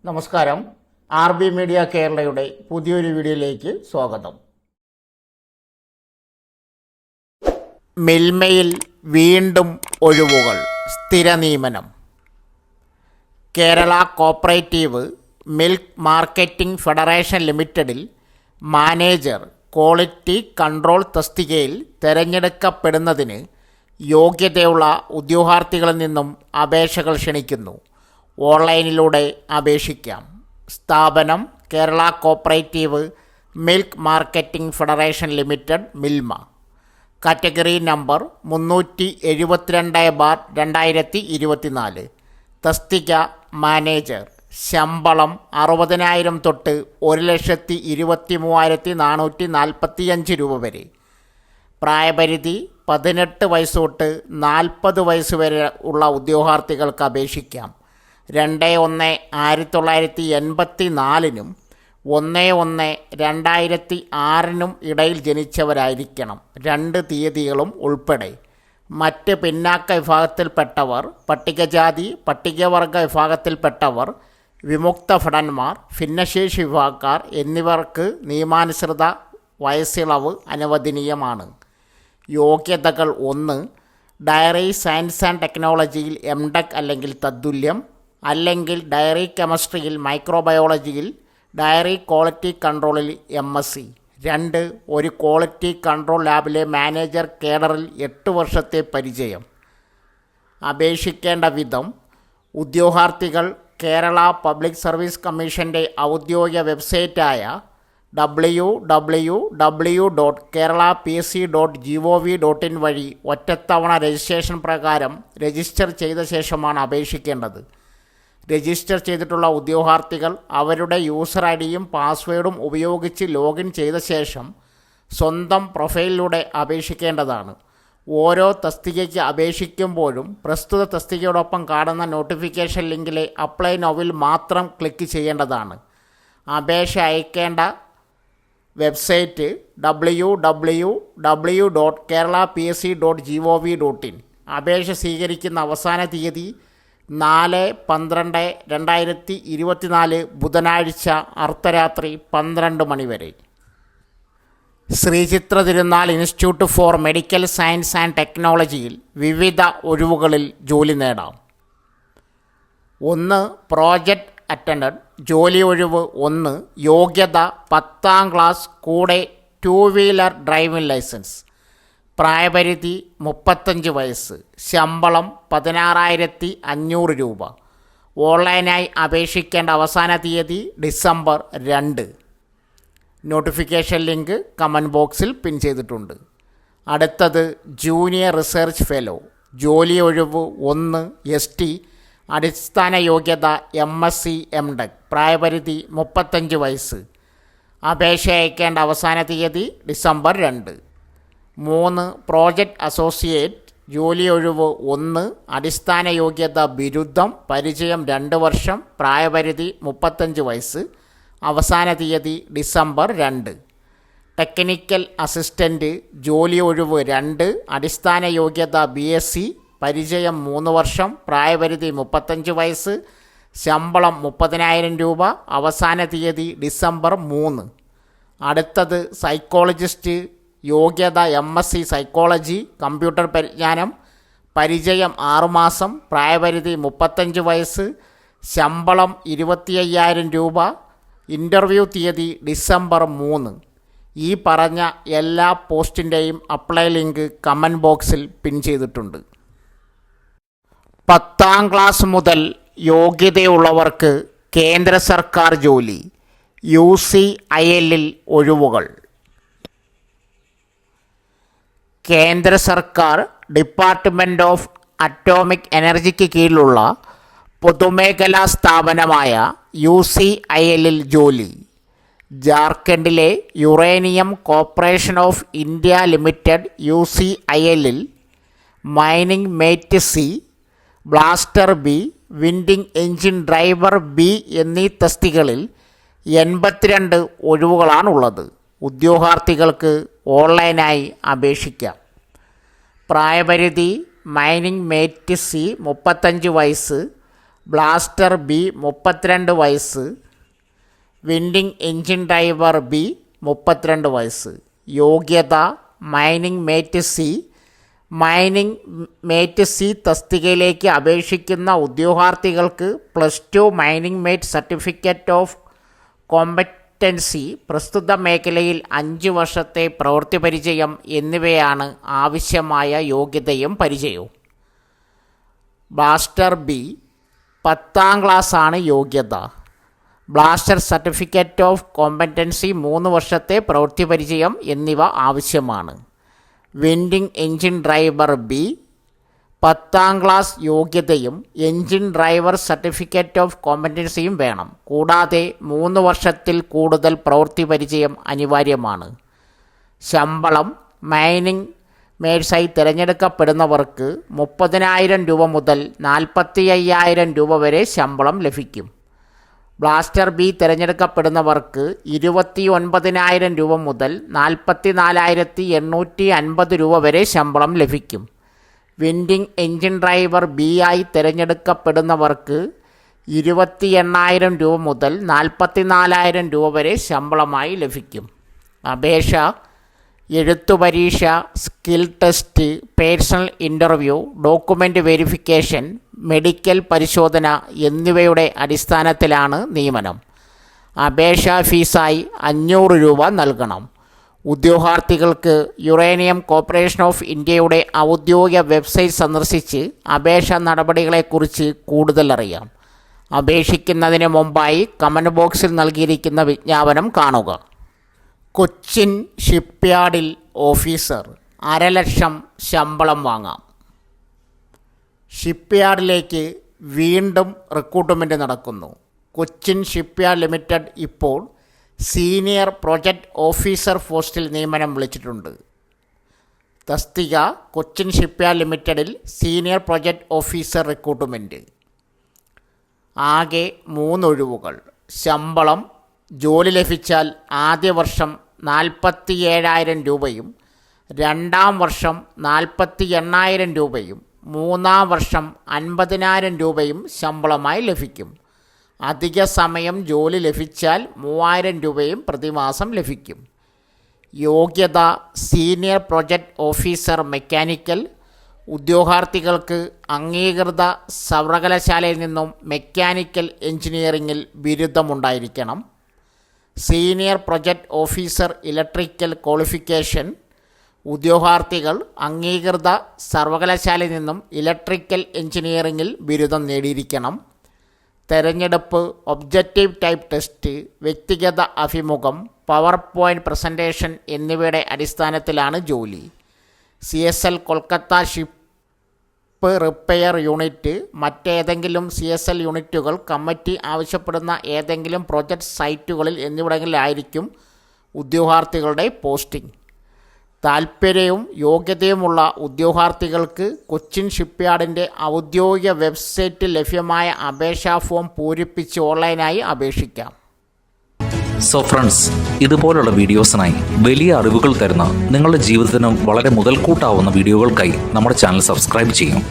നമസ്കാരം. RB media കേരളയുടെ പുതിയൊരു വീഡിയോയിലേക്ക് സ്വാഗതം. മിൽമയിൽ വീണ്ടും ഒഴിവുകൾ, സ്ഥിര നിയമനം. Kerala cooperative milk marketing federation ലിമിറ്റഡിൽ മാനേജർ ക്വാളിറ്റി കൺട്രോൾ തസ്തികയിൽ തിരഞ്ഞെടുക്കപ്പെടുന്നതിന് യോഗ്യതയുള്ള ഉദ്യോഗാർത്ഥികളിൽ നിന്നും അപേക്ഷകൾ ക്ഷണിക്കുന്നു. ഓൺലൈനിലൂടെ അപേക്ഷിക്കാം. സ്ഥാപനം Kerala cooperative milk marketing federation limited Milma. Category number 372/2024. തസ്തിക മാനേജർ. ശമ്പളം 60,000 തൊട്ട് 1,23,445 രൂപ വരെ. പ്രായപരിധി 18 വയസ്സ് തൊട്ട് 40 വയസ്സ് വരെ ഉള്ള ഉദ്യോഗാർത്ഥികൾക്ക് അപേക്ഷിക്കാം. 2/1/1984 1/1/2006 ഇടയിൽ ജനിച്ചവരായിരിക്കണം. 2 തീയതികളും ഉൾപ്പെടെ. മറ്റ് പിന്നാക്ക വിഭാഗത്തിൽപ്പെട്ടവർ, പട്ടികജാതി പട്ടികവർഗ വിഭാഗത്തിൽപ്പെട്ടവർ, വിമുക്ത ഭടന്മാർ, ഭിന്നശേഷി വിഭാഗക്കാർ എന്നിവർക്ക് നിയമാനുസൃത വയസ്സിളവ് അനുവദനീയമാണ്. യോഗ്യതകൾ: 1. ഡയറി സയൻസ് ആൻഡ് ടെക്നോളജിയിൽ MTech അല്ലെങ്കിൽ തത്തുല്യം, അല്ലെങ്കിൽ ഡയറി കെമിസ്ട്രിയിൽ മൈക്രോബയോളജിയിൽ ഡയറി ക്വാളിറ്റി കൺട്രോളിൽ MSc. 2. ഒരു ക്വാളിറ്റി കൺട്രോൾ ലാബിലെ മാനേജർ കേഡറിൽ 8 വർഷത്തെ പരിചയം. അപേക്ഷിക്കേണ്ട വിധം: ഉദ്യോഗാർത്ഥികൾ കേരള പബ്ലിക് സർവീസ് കമ്മീഷൻ്റെ ഔദ്യോഗിക വെബ്സൈറ്റായ www.keralapsc.gov.in വഴി ഒറ്റത്തവണ രജിസ്ട്രേഷൻ പ്രകാരം രജിസ്റ്റർ ചെയ്ത ശേഷമാണ് അപേക്ഷിക്കേണ്ടത്. രജിസ്റ്റർ ചെയ്തിട്ടുള്ള ഉദ്യോഗാർത്ഥികൾ അവരുടെ യൂസർ ഐഡിയും പാസ്വേഡും ഉപയോഗിച്ച് ലോഗിൻ ചെയ്ത ശേഷം സ്വന്തം പ്രൊഫൈലിലൂടെ അപേക്ഷിക്കേണ്ടതാണ്. ഓരോ തസ്തികയ്ക്ക് അപേക്ഷിക്കുമ്പോഴും പ്രസ്തുത തസ്തികയോടൊപ്പം കാണുന്ന നോട്ടിഫിക്കേഷൻ ലിങ്കിലെ അപ്ലൈ നൗവിൽ മാത്രം ക്ലിക്ക് ചെയ്യേണ്ടതാണ്. അപേക്ഷ അയക്കേണ്ട വെബ്സൈറ്റ് www.keralapsc.gov.in. അപേക്ഷ സ്വീകരിക്കുന്ന അവസാന തീയതി 4/12/2024 ബുധനാഴ്ച അർദ്ധരാത്രി 12 മണി വരെ. ശ്രീചിത്ര തിരുനാൾ institute four medical science and ടെക്നോളജിയിൽ വിവിധ ഒഴിവുകളിൽ ജോലി നേടാം. 1. Project attendant. ജോലി ഒഴിവ് 1. യോഗ്യത 10ാം ക്ലാസ് കൂടെ 2 വീലർ ഡ്രൈവിംഗ് ലൈസൻസ്. പ്രായപരിധി 35 വയസ്സ്. ശമ്പളം 16,500 രൂപ. ഓൺലൈനായി അപേക്ഷിക്കേണ്ട അവസാന തീയതി ഡിസംബർ 2. നോട്ടിഫിക്കേഷൻ ലിങ്ക് കമൻറ്റ് ബോക്സിൽ പിൻ ചെയ്തിട്ടുണ്ട്. അടുത്തത് ജൂനിയർ റിസർച്ച് ഫെലോ. ജോലി ഒഴിവ് 1. ST. അടിസ്ഥാന യോഗ്യത MSc MTech. പ്രായപരിധി 35 വയസ്സ്. അപേക്ഷ അയക്കേണ്ട അവസാന തീയതി ഡിസംബർ 2. 3. Project associate. ജോലി ഒഴിവ് 1. അടിസ്ഥാന യോഗ്യത ബിരുദം. പരിചയം 2 വർഷം. പ്രായപരിധി 35 വയസ്സ്. അവസാന തീയതി ഡിസംബർ 2. Technical assistant. ജോലി ഒഴിവ് 2. അടിസ്ഥാന യോഗ്യത BSc. പരിചയം 3 വർഷം. പ്രായപരിധി 35 വയസ്സ്. ശമ്പളം 30,000 രൂപ. അവസാന തീയതി ഡിസംബർ 3. അടുത്തത് സൈക്കോളജിസ്റ്റ്. യോഗ്യത MSc സൈക്കോളജി. കമ്പ്യൂട്ടർ പരിജ്ഞാനം. പരിചയം 6 മാസം. പ്രായപരിധി 35 വയസ്സ്. ശമ്പളം 25,000 രൂപ. ഇൻ്റർവ്യൂ തീയതി ഡിസംബർ 3. ഈ പറഞ്ഞ എല്ലാ പോസ്റ്റിൻ്റെയും അപ്ലൈ ലിങ്ക് കമൻറ്റ് ബോക്സിൽ പിൻ ചെയ്തിട്ടുണ്ട്. 10ാം ക്ലാസ് മുതൽ യോഗ്യതയുള്ളവർക്ക് കേന്ദ്ര സർക്കാർ ജോലി. UCIL ഒഴിവുകൾ. കേന്ദ്ര സർക്കാർ ഡിപ്പാർട്ട്മെൻറ്റ് ഓഫ് അറ്റോമിക് എനർജിക്ക് കീഴിലുള്ള പൊതുമേഖലാ സ്ഥാപനമായ UCIL ജോലി. ജാർഖണ്ഡിലെ uranium corporation of India limited UCIL mining mate C, blaster B, winding engine driver B എന്നീ തസ്തികകളിൽ 82 ഒഴിവുകളാണുള്ളത്. ഉദ്യോഗാർത്ഥികൾക്ക് ഓൺലൈനായി അപേക്ഷിക്കാം. പ്രായപരിധി മൈനിങ് മേറ്റ് C 35 വയസ്സ്, ബ്ലാസ്റ്റർ ബി 32 വയസ്സ്. വിൻഡിംഗ് എഞ്ചിൻ ഡ്രൈവർ ബി 32 വയസ്സ്. യോഗ്യത mining mate C. Mining mate C തസ്തികയിലേക്ക് അപേക്ഷിക്കുന്ന ഉദ്യോഗാർത്ഥികൾക്ക് +2 mining mate certificate of competency, പ്രസ്തുത മേഖലയിൽ 5 വർഷത്തെ പ്രവൃത്തി പരിചയം എന്നിവയാണ് ആവശ്യമായ യോഗ്യതയും പരിചയവും. ബ്ലാസ്റ്റർ ബി 10ാം ക്ലാസ്സാണ് യോഗ്യത. ബ്ലാസ്റ്റർ സർട്ടിഫിക്കറ്റ് ഓഫ് കോമ്പറ്റൻസി 3 വർഷത്തെ പ്രവൃത്തി പരിചയം എന്നിവ ആവശ്യമാണ്. വിൻഡിംഗ് എഞ്ചിൻ ഡ്രൈവർ ബി 10ാം ക്ലാസ് യോഗ്യതയും എഞ്ചിൻ ഡ്രൈവർ സർട്ടിഫിക്കറ്റ് ഓഫ് കോമ്പറ്റൻസിയും വേണം. കൂടാതെ 3 വർഷത്തിൽ കൂടുതൽ പ്രവൃത്തി പരിചയം അനിവാര്യമാണ്. ശമ്പളം മൈനിങ് മേഴ്സായി തിരഞ്ഞെടുക്കപ്പെടുന്നവർക്ക് 30,000 രൂപ മുതൽ 45,000 രൂപ വരെ ശമ്പളം ലഭിക്കും. ബ്ലാസ്റ്റർ ബി തിരഞ്ഞെടുക്കപ്പെടുന്നവർക്ക് 29,000 രൂപ മുതൽ 44,850 രൂപ വരെ ശമ്പളം ലഭിക്കും. വിൻഡിംഗ് എഞ്ചിൻ ഡ്രൈവർ ബി ആയി തിരഞ്ഞെടുക്കപ്പെടുന്നവർക്ക് 28,000 രൂപ മുതൽ 44,000 രൂപ വരെ ശമ്പളമായി ലഭിക്കും. അപേക്ഷ, എഴുത്തു പരീക്ഷ, skill test, personal interview, document verification, medical പരിശോധന എന്നിവയുടെ അടിസ്ഥാനത്തിലാണ് നിയമനം. അപേക്ഷാ ഫീസായി 500 രൂപ നൽകണം. ഉദ്യോഗാർത്ഥികൾക്ക് യുറേനിയം കോർപ്പറേഷൻ ഓഫ് ഇന്ത്യയുടെ ഔദ്യോഗിക വെബ്സൈറ്റ് സന്ദർശിച്ച് അപേക്ഷാ നടപടികളെക്കുറിച്ച് കൂടുതൽ അറിയാം. അപേക്ഷിക്കുന്നതിന് മുമ്പായി കമൻറ്റ് ബോക്സിൽ നൽകിയിരിക്കുന്ന വിജ്ഞാപനം കാണുക. കൊച്ചിൻ ഷിപ്പ്യാർഡിൽ ഓഫീസർ 500,000 ശമ്പളം വാങ്ങാം. ഷിപ്പ്യാർഡിലേക്ക് വീണ്ടും റിക്രൂട്ട്മെൻറ്റ് നടക്കുന്നു. കൊച്ചിൻ ഷിപ്പ്യാർഡ് ലിമിറ്റഡ് ഇപ്പോൾ സീനിയർ പ്രൊജക്റ്റ് ഓഫീസർ പോസ്റ്റിൽ നിയമനം വിളിച്ചിട്ടുണ്ട്. തസ്തിക കൊച്ചിൻ ഷിപ്പ്യാർഡ് ലിമിറ്റഡിൽ സീനിയർ പ്രൊജക്റ്റ് ഓഫീസർ റിക്രൂട്ട്മെൻറ്റ്. ആകെ 3 ഒഴിവുകൾ. ശമ്പളം ജോലി ലഭിച്ചാൽ ആദ്യ വർഷം 47,000 രൂപയും 2ാം വർഷം 48,000 രൂപയും 3ാം വർഷം 50,000 രൂപയും ശമ്പളമായി ലഭിക്കും. അധിക സമയം ജോലി ലഭിച്ചാൽ 3,000 രൂപയും പ്രതിമാസം ലഭിക്കും. യോഗ്യത സീനിയർ പ്രൊജക്റ്റ് ഓഫീസർ മെക്കാനിക്കൽ. ഉദ്യോഗാർത്ഥികൾക്ക് അംഗീകൃത സർവകലാശാലയിൽ നിന്നും മെക്കാനിക്കൽ എഞ്ചിനീയറിംഗിൽ ബിരുദമുണ്ടായിരിക്കണം. Senior project officer electrical qualification. ഉദ്യോഗാർത്ഥികൾ അംഗീകൃത സർവകലാശാലയിൽ നിന്നും ഇലക്ട്രിക്കൽ എഞ്ചിനീയറിംഗിൽ ബിരുദം നേടിയിരിക്കണം. തെരഞ്ഞെടുപ്പ്, ഒബ്ജക്റ്റീവ് ടൈപ്പ് ടെസ്റ്റ്, വ്യക്തിഗത അഭിമുഖം, പവർ പോയിൻ്റ് പ്രസൻറ്റേഷൻ എന്നിവയുടെ അടിസ്ഥാനത്തിലാണ് ജോലി. CSL Kolkata ship repair unit, മറ്റേതെങ്കിലും CSL യൂണിറ്റുകൾ, കമ്മിറ്റി ആവശ്യപ്പെടുന്ന ഏതെങ്കിലും പ്രൊജക്റ്റ് സൈറ്റുകളിൽ എന്നിവിടങ്ങളിലായിരിക്കും ഉദ്യോഗാർത്ഥികളുടെ പോസ്റ്റിംഗ്. താൽപ്പര്യവും യോഗ്യതയുമുള്ള ഉദ്യോഗാർത്ഥികൾക്ക് കൊച്ചിൻ ഷിപ്പ്യാർഡിൻ്റെ ഔദ്യോഗിക വെബ്സൈറ്റിൽ ലഭ്യമായ അപേക്ഷാ ഫോം പൂരിപ്പിച്ച് ഓൺലൈനായി അപേക്ഷിക്കാം. സോ ഫ്രണ്ട്സ്, ഇതുപോലുള്ള വീഡിയോസിനായി വലിയ അറിവുകൾ തരുന്ന നിങ്ങളുടെ ജീവിതത്തിനും വളരെ മുതൽക്കൂട്ടാവുന്ന വീഡിയോകൾക്കായി നമ്മുടെ ചാനൽ സബ്സ്ക്രൈബ് ചെയ്യും.